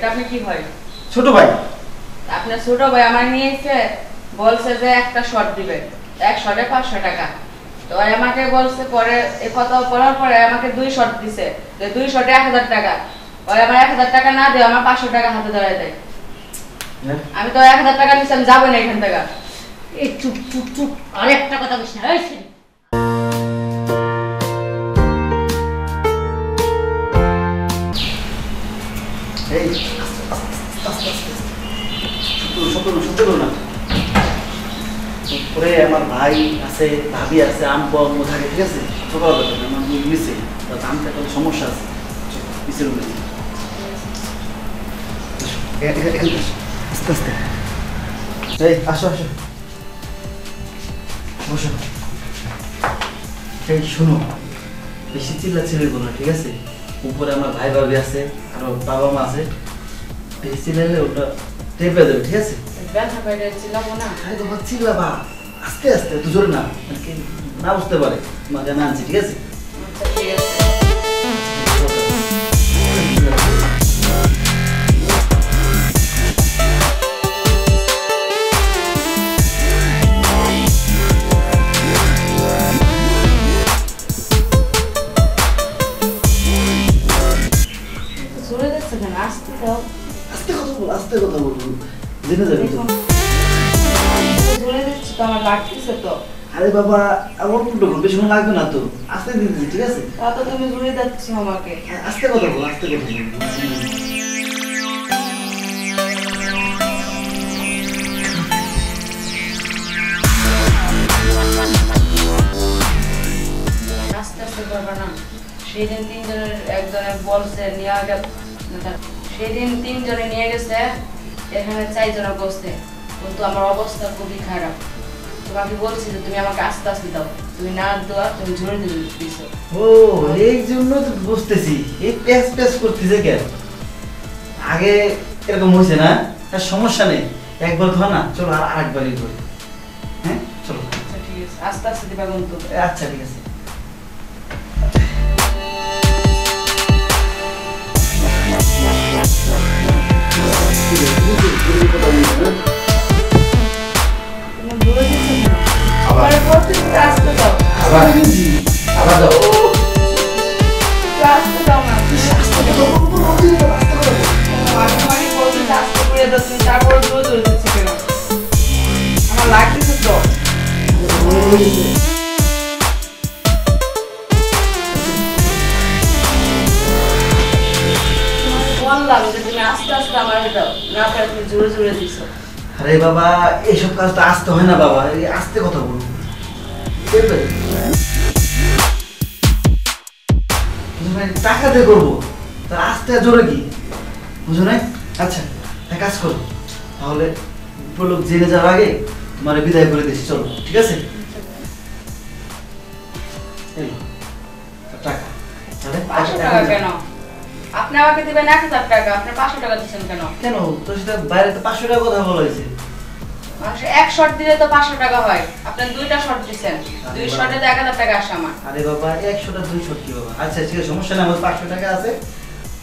এটা আপনি কি হয়? ছোট ভাই। আপনার ছোট ভাই আমার নিয়ে এসে বলছে যে একটা শর্ট দিবে, এক শর্টে 500 টাকা। তো আমাকে বলছে, পরে এই কথা বলার পরে আমাকে 2 শর্ট দিছে, যে 2 শর্টে 1000 টাকা। ওই আমার 1000 টাকা না দিয়ে আমার 500 টাকা হাতে ধরায় দেয়। আমি তো 1000 টাকা নিছি, আমি যাবো না এখান থেকে। এই চুপ চুপ চুপ, আর একটা কথা বলিস না। এই আমার ভাই আছে, ভাবি আছে, আম্মু আম্মু থাকে, ঠিক আছে? সকাল বেলা আমার মিশে জানতে একটা সমস্যা আছে, পিছের রুমে। আস্তে আস্তে এই আসো আসো, বসো। এই শোনো, বেশি চিল্লাচিল্লি করো না, ঠিক আছে? উপরে আমার ভাই ভাবি আছে, আরো বাবা মা আছে, বেশি চিল্লালে ওটা টেপে দেবে, ঠিক আছে? ব্যথা পাইলে চিল্লাবো না। আরে বাবা চিল্লাবা, আস্তে আস্তে, এত জোরে না, না বুঝতে পারে তোমাকে আমি আনছি, ঠিক আছে? আচ্ছা ঠিক আছে। আস্তে কথা বল, আস্তে কথা বল, জেনে যাবে তো। আমার লাগতেছে তো। আরে বাবা আমার উল্টো বল, বেশি লাগবে না তো, আস্তে দিচ্ছি, ঠিক আছে? তা তো তুমি জুড়ে যাচ্ছ আমাকে। আস্তে কথা বল, আস্তে কথা বল। আস্তে আস্তে করবে না। সেদিন 3 জনের একজনে বলছে নিয়ে গেল, সেদিন 3 জনে নিয়ে গেছে, এখানে 4 জন বসছে, কিন্তু আমার অবস্থা খুবই খারাপ। তোমাকে বলছি যে তুমি আমাকে আস্তে আস্তে দাও, তুমি না দেওয়া, তুমি জোরে দিছো। ও এই জন্য তো বুঝতেছি, এই প্যাস প্যাস করতেছে কেন? আগে এরকম হয়েছে না? তার সমস্যা নেই, একবার ধর না, চলো আর আরেকবারই করি। হ্যাঁ চলো। আচ্ছা ঠিক আছে, আস্তে আস্তে দিবা কিন্তু। আচ্ছা ঠিক আছে। আরে বাবা এইসব কাজ তো আসতে হয় না বাবা, আস্তে কথা বলবো, টাকা দিয়ে করবো, তার আস্তে জোরে কি বুঝো না? আচ্ছা এক কাজ করো তাহলে, প্রলোক জেনে যাওয়ার আগে তোমার বিদায় করে দিচ্ছি, চলো, ঠিক আছে? টাকা। 500 টাকা কেন? আপনি আমাকে দিবেন 1000 টাকা, আপনি 500 টাকা দিচ্ছেন কেন? কেন তোর সাথে বাইরে তো 500 টাকা কথা বলা হয়েছে। মানুষ এক শর্ট দিলে তো 500 টাকা হয়, আপনি 2টা শর্ট দিচ্ছেন, 2 শর্টে তো 1000 টাকা আসে আমার। আরে বাবা 100টা 200 কি বাবা? আচ্ছা ঠিক আছে, সমস্যা নেই, আমার 500 টাকা আছে,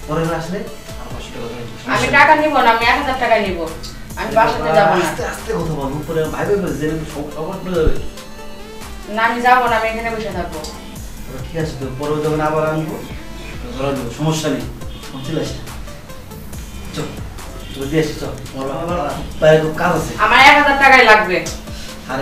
পরে আসলে আর 500 টাকা দেব। আমি টাকা নিব না, আমি 1000 টাকা নিব, আমি বাসাতে যাব না। আস্তে আস্তে কথা বল, উপরে ভাই ভাই বলে জেনে সব পড়ে যাবে। না আমি যাব না, আমি এখানে বসে থাকবো। ঠিক আছে, তো পরে যখন আবার আনবো ধরা দেবো, সমস্যা নেই, বুঝছিস? চল তুই দিয়ে আসি, চল, আমার বাইরে খুব কাজ আছে। আমার 1000 টাকাই লাগবে,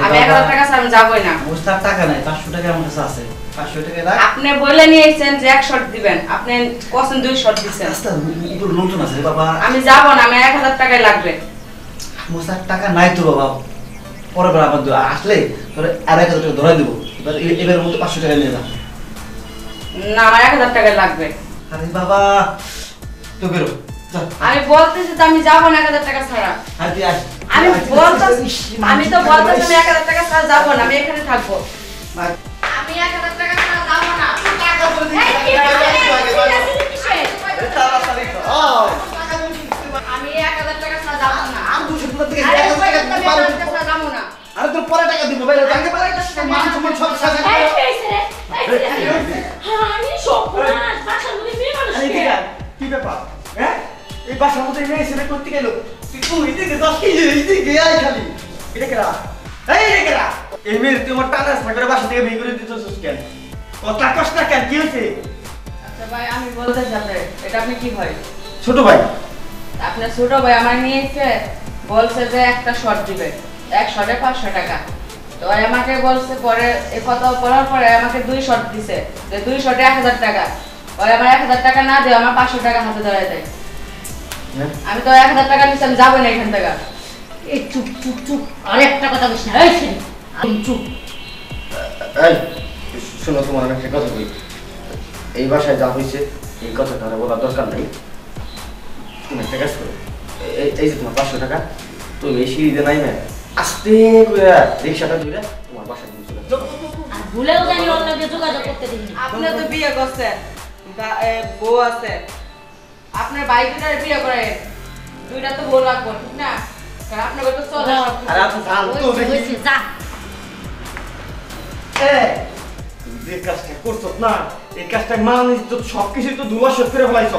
আমি 1000 টাকা ছাড়া আমি যাবই না। আমার কাছে টাকা নাই, 500 টাকা আমার কাছে আছে, 500 টাকা রাখ। আপনি বলে নিয়ে এসেছেন যে এক শর্ট দিবেন, আপনি কোসেন 2 শর্ট দিবেন। আস্তে উপর নতুন আছে বাবা, আমি যাব না, আমি 1000 টাকাই লাগবে। আমার কাছে টাকা নাই তো বাবা, পরে বার আবার আসলে তোরে আর 1000 টাকা ধরাই দেবো, এবারের মতো 500 টাকা নিয়ে যা। না আমার 1000 টাকাই লাগবে। আরে বাবা তো বেরো, আমি বলতেছি তো আমি যাব না 1000 টাকা ছাড়া। আমি তো বলতেছি আমি 1000 টাকা ছাড়া যাব না, আমি এখানে থাকবো। আমি 1000 টাকা ছাড়া যাব না। টাকা বলে দিই, আমি 1000 টাকা ছাড়া যাব না। আমি 200 টাকা থেকে 1000 টাকা দিতে পারবো না। আরে তোর পরে টাকা দিব, বাইরে টাকা পারে, মান সম্মান সব সাজা করে। আমি সব না, বাসার মধ্যে মেয়ে মানুষ। কি ব্যাপার? হ্যাঁ এই বাসার মধ্যে মেয়ে ছেলে করতে গেল তুই এদিকে যাস কি এইদিকে আয় খালি এটা কেরা এই রে কেরা এই মেয়ে তুই আমার টানা সাগরে বাসা থেকে বিয়ে করে দিতেছিস কেন কথা কষ্ট না কেন কি হয়েছে আচ্ছা ভাই আমি বলতেছি আপনার এটা আপনি কি হয় ছোট ভাই আপনার ছোট ভাই আমার নিয়ে এসে বলছে যে একটা শর্ট দিবে এক শর্টে 500 টাকা তো আমাকে বলছে পরে এই কথা বলার পরে আমাকে 2 শর্ট দিছে যে 2 শর্টে 1000 টাকা ওই আমার 1000 টাকা না দিয়ে আমার 500 টাকা হাতে ধরায় দেয় আমি তো 1000 টাকা নিচ্ছি আমি যাবো না এখান থেকে এই চুপ চুপ চুপ আর একটা কথা বলিস না এই ছেলে একদম চুপ এই শোনো তোমার আমি একটা কথা বলি এই বাসায় যা হয়েছে এই কথা তারা বলার দরকার নাই তুমি একটা কাজ করো এই যে তোমার 500 টাকা তুমি এই সিঁড়িতে নাইমে আস্তে করে রিক্সাটা ধরে তোমার বাসায় নিয়ে চলে যাও আর ভুলেও জানি ওর লগে যোগাযোগ করতে দিবি না আপনি তো বিয়ে করছেন বউ আছে আপনার ভাই দুটার বিয়ে করে দুইটা তো বউ লাগবে ঠিক না কারণ আপনার তো চলে সব আর আপনি জানতো দেখি হইছে যা তুমি যে কাজটা করছো না এই কাজটা মান ইজ্জত সবকিছু তো দুয়াশত করে ফেলাইছ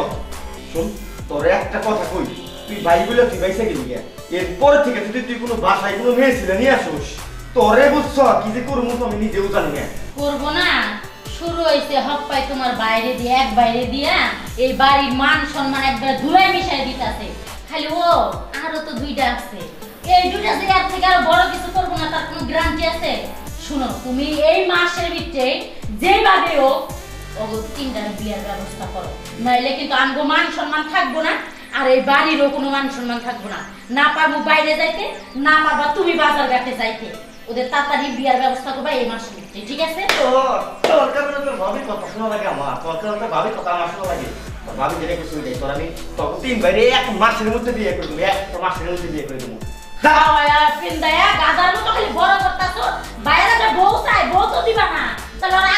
শোন তোর একটা কথা কই তুই ভাই বলে তুই ভাইসা গেলি গিয়া এরপর থেকে যদি তুই কোনো বাসায় কোনো মেয়ে ছিল নিয়ে আসোস তোরে বুঝছ কি যে করবো তো আমি নিজেও জানি না করব না শুরু হইছে হক পাই তোমার বাইরে দিয়ে এক বাইরে দিয়া এই বাড়ির মান সম্মান একবার ধুলাই মিশাই দিতাছে খালি ও আরো তো দুইটা আছে এই দুইটা যে এর থেকে আরো বড় কিছু করব না তার কোনো গ্যারান্টি আছে শুনো তুমি এই মাসের ভিতরে যেভাবে হোক ওগো তিনটার বিয়ের ব্যবস্থা করো নাইলে কিন্তু আমগো মান সম্মান থাকবো না আর এই বাড়িরও কোনো মান সম্মান থাকবো না না পারবো বাইরে যাইতে না পারবা তুমি বাজার ঘাটে যাইতে ওদের তাড়াতাড়ি বিয়ার ব্যবস্থা করবা এই মাসের ভিতরে ঠিক আছে তোর কারণে তোর ভাবি কথা শোনা লাগে আমার তোর কারণে ভাবি কথা আমার শোনা লাগে তোর ভাবি যেটা কিছু দেয় তোর আমি তখন তিন বাইরে এক মাসের মধ্যে বিয়ে করে দেবো এক মাসের মধ্যে বিয়ে করে দেবো দাওয়া পিন্দায়া গাদার মতো খালি বড় করতাছো বাইরে একটা বউ চাই বউ তো দিবা না তাহলে ওরা